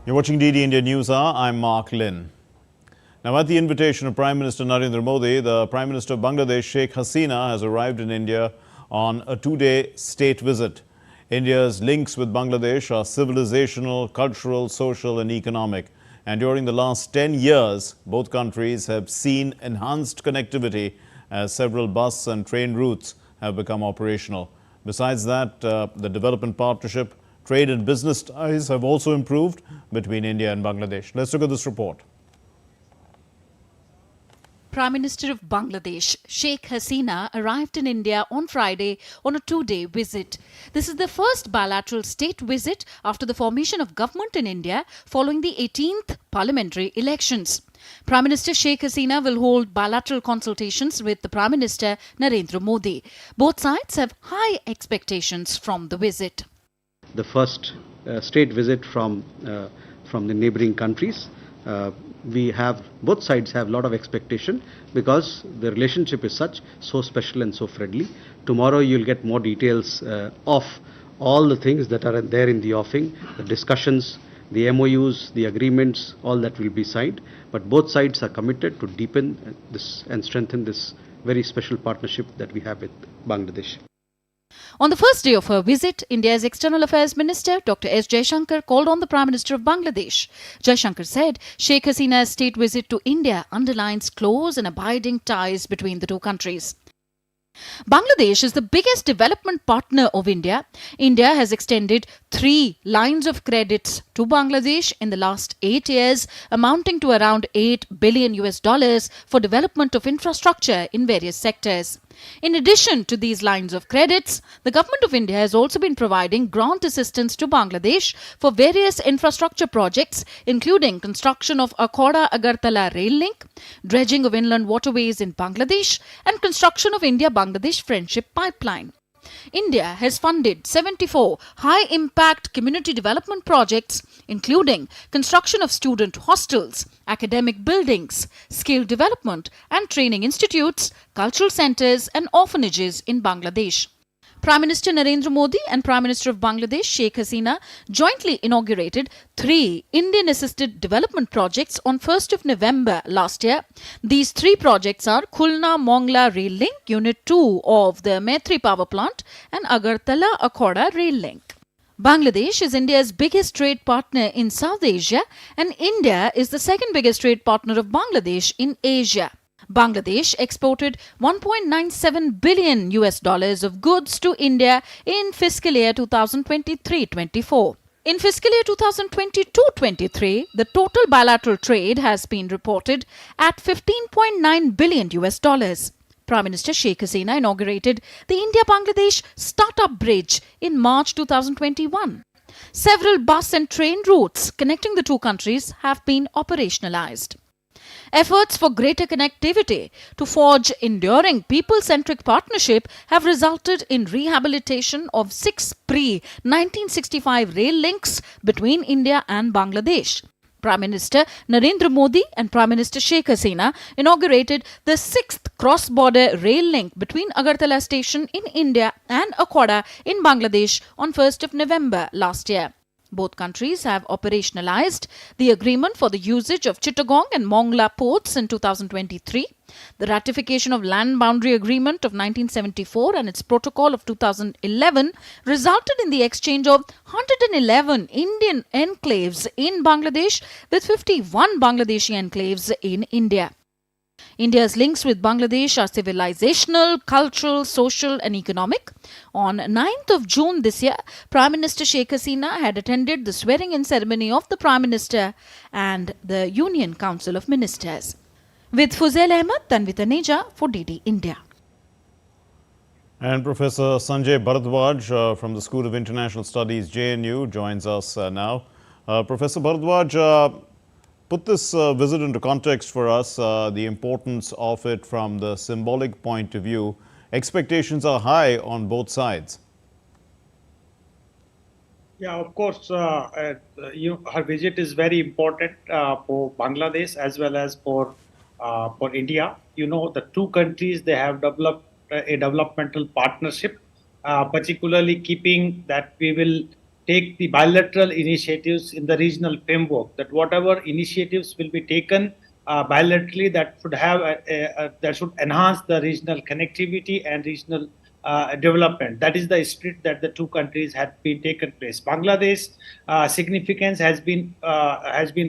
You're watching DD India News Hour. I'm Mark Lynn. Now, at the invitation of Prime Minister Narendra Modi, the Prime Minister of Bangladesh, Sheikh Hasina, has arrived in India on a two-day state visit. India's links with Bangladesh are civilizational, cultural, social and economic. And during the last 10 years, both countries have seen enhanced connectivity as several bus and train routes have become operational. Besides that, the development partnership, trade and business ties have also improved between India and Bangladesh. Let's look at this report. Prime Minister of Bangladesh, Sheikh Hasina, arrived in India on Friday on a two-day visit. This is the first bilateral state visit after the formation of government in India following the 18th parliamentary elections. Prime Minister Sheikh Hasina will hold bilateral consultations with the Prime Minister Narendra Modi. Both sides have high expectations from the visit. The first state visit from the neighboring countries. Both sides have a lot of expectation because the relationship is so special and so friendly. Tomorrow you'll get more details of all the things that are there in the offing, the discussions, the MOUs, the agreements, all that will be signed. But both sides are committed to deepen this and strengthen this very special partnership that we have with Bangladesh. On the first day of her visit, India's External Affairs Minister Dr. S. Jaishankar called on the Prime Minister of Bangladesh. Jaishankar said Sheikh Hasina's state visit to India underlines close and abiding ties between the two countries. Bangladesh is the biggest development partner of India. India has extended 3 lines of credits to Bangladesh in the last 8 years, amounting to around $8 billion for development of infrastructure in various sectors. In addition to these lines of credits, the Government of India has also been providing grant assistance to Bangladesh for various infrastructure projects, including construction of Akhoda-Agartala rail link, dredging of inland waterways in Bangladesh, and construction of India-Bangladesh Friendship Pipeline. India has funded 74 high-impact community development projects, including construction of student hostels, academic buildings, skill development and training institutes, cultural centers and orphanages in Bangladesh. Prime Minister Narendra Modi and Prime Minister of Bangladesh, Sheikh Hasina, jointly inaugurated 3 Indian-assisted development projects on 1st of November last year. These 3 projects are Khulna-Mongla Rail Link, Unit 2 of the Maitri Power Plant and Agartala-Akhoda Rail Link. Bangladesh is India's biggest trade partner in South Asia, and India is the second biggest trade partner of Bangladesh in Asia. Bangladesh exported $1.97 billion of goods to India in fiscal year 2023-24. In fiscal year 2022-23, the total bilateral trade has been reported at $15.9 billion. Prime Minister Sheikh Hasina inaugurated the India-Bangladesh Startup Bridge in March 2021. Several bus and train routes connecting the two countries have been operationalized. Efforts for greater connectivity to forge enduring people-centric partnership have resulted in rehabilitation of 6 pre-1965 rail links between India and Bangladesh. Prime Minister Narendra Modi and Prime Minister Sheikh Hasina inaugurated the 6th cross-border rail link between Agartala station in India and Akhoda in Bangladesh on 1st of November last year. Both countries have operationalized the agreement for the usage of Chittagong and Mongla ports in 2023. The ratification of Land Boundary Agreement of 1974 and its protocol of 2011 resulted in the exchange of 111 Indian enclaves in Bangladesh with 51 Bangladeshi enclaves in India. India's links with Bangladesh are civilizational, cultural, social and economic. On 9th of June this year, Prime Minister Sheikh Hasina had attended the swearing-in ceremony of the Prime Minister and the Union Council of Ministers. With Fuzail Ahmed, Tanvita Neja for DD India. And Professor Sanjay Bharadwaj from the School of International Studies, JNU, joins us now. Professor Bharadwaj, put this visit into context for us, the importance of it from the symbolic point of view. Expectations are high on both sides. Yeah, of course, her visit is very important for Bangladesh as well as for India. You know, the two countries, they have developed a developmental partnership, particularly keeping that we will take the bilateral initiatives in the regional framework. That whatever initiatives will be taken bilaterally, that should have that should enhance the regional connectivity and regional development. That is the spirit that the two countries had been taken place. Bangladesh significance has been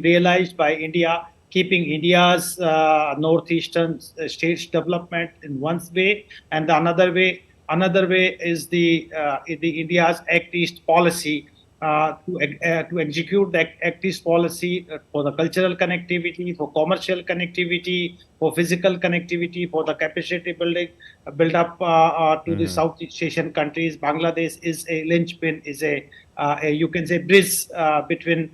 realized by India, keeping India's northeastern states development in one way, and the another way is the India's Act East policy, to execute the Act East policy for the cultural connectivity, for commercial connectivity, for physical connectivity, for the capacity build up to the Southeast Asian countries. Bangladesh is a linchpin, is a you can say bridge between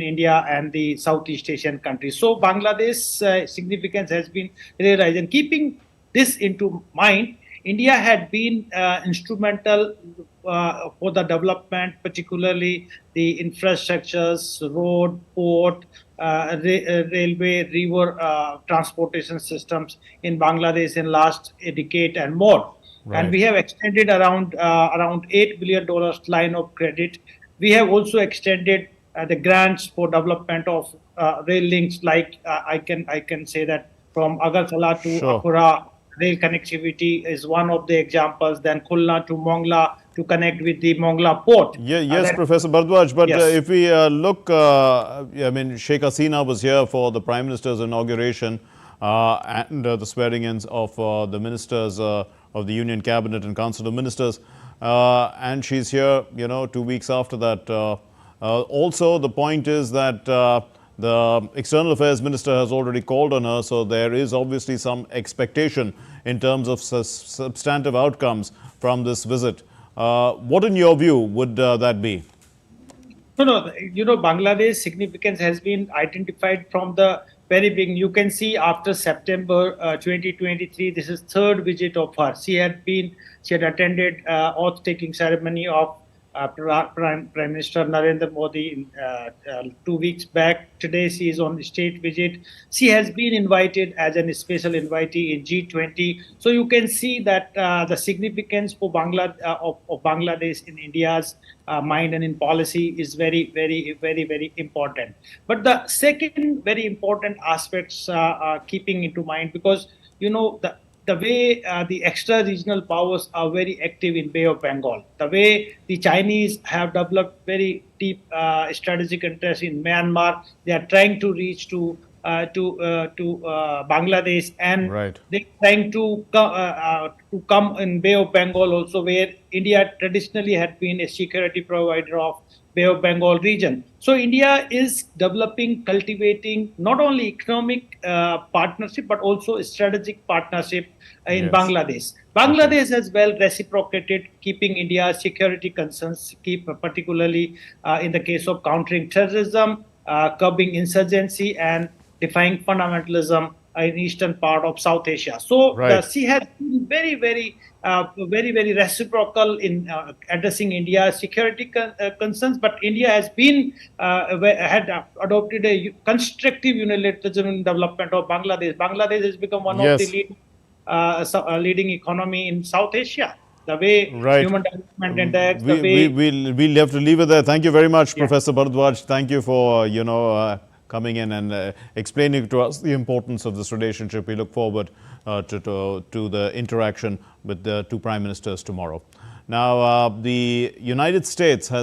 India and the Southeast Asian countries. So Bangladesh significance has been realized, and keeping this into mind, India had been instrumental for the development, particularly the infrastructures, road, port, railway, river transportation systems in Bangladesh in last a decade and more. Right. And we have extended around $8 billion line of credit. We have also extended the grants for development of rail links, like I can say that from Agartala to Sure. Akura, rail connectivity is one of the examples. Then Khulna to Mongla to connect with the Mongla port. Yes, Professor Bharadwaj, but Yes. if we look, I mean, Sheikh Hasina was here for the Prime Minister's inauguration and the swearing-ins of the ministers of the Union Cabinet and Council of Ministers, and she's here, 2 weeks after that. Also, the point is that the External Affairs Minister has already called on her, so there is obviously some expectation in terms of substantive outcomes from this visit. What, in your view, would that be? No, Bangladesh significance has been identified from the very beginning. You can see after September 2023, this is third visit of her. She had attended oath-taking ceremony of Prime Minister Narendra Modi 2 weeks back. Today she is on state visit. She has been invited as a special invitee in G20. So you can see that the significance for of Bangladesh in India's mind and in policy is very, very, very, very important. But the second very important aspects keeping into mind, because the way the extra-regional powers are very active in Bay of Bengal, the way the Chinese have developed very deep strategic interest in Myanmar, they are trying to reach to Bangladesh, and Right. they're trying to come in Bay of Bengal also, where India traditionally had been a security provider of Bay of Bengal region. So India is developing, cultivating not only economic partnership but also a strategic partnership in Yes. Bangladesh. Bangladesh as well reciprocated, keeping India's security concerns, particularly in the case of countering terrorism, curbing insurgency, and defying fundamentalism in eastern part of South Asia. So Right. she has been very, very, very reciprocal in addressing India's security concerns. But India has been had adopted a constructive unilateralism in development of Bangladesh. Bangladesh has become one Yes. of the leading economy in South Asia. The way Right. Human Development Index, the way We'll have to leave it there. Thank you very much, Yeah. Professor Bharadwaj. Thank you for, coming in and explaining to us the importance of this relationship. We look forward to the interaction with the two prime ministers tomorrow. Now, the United States has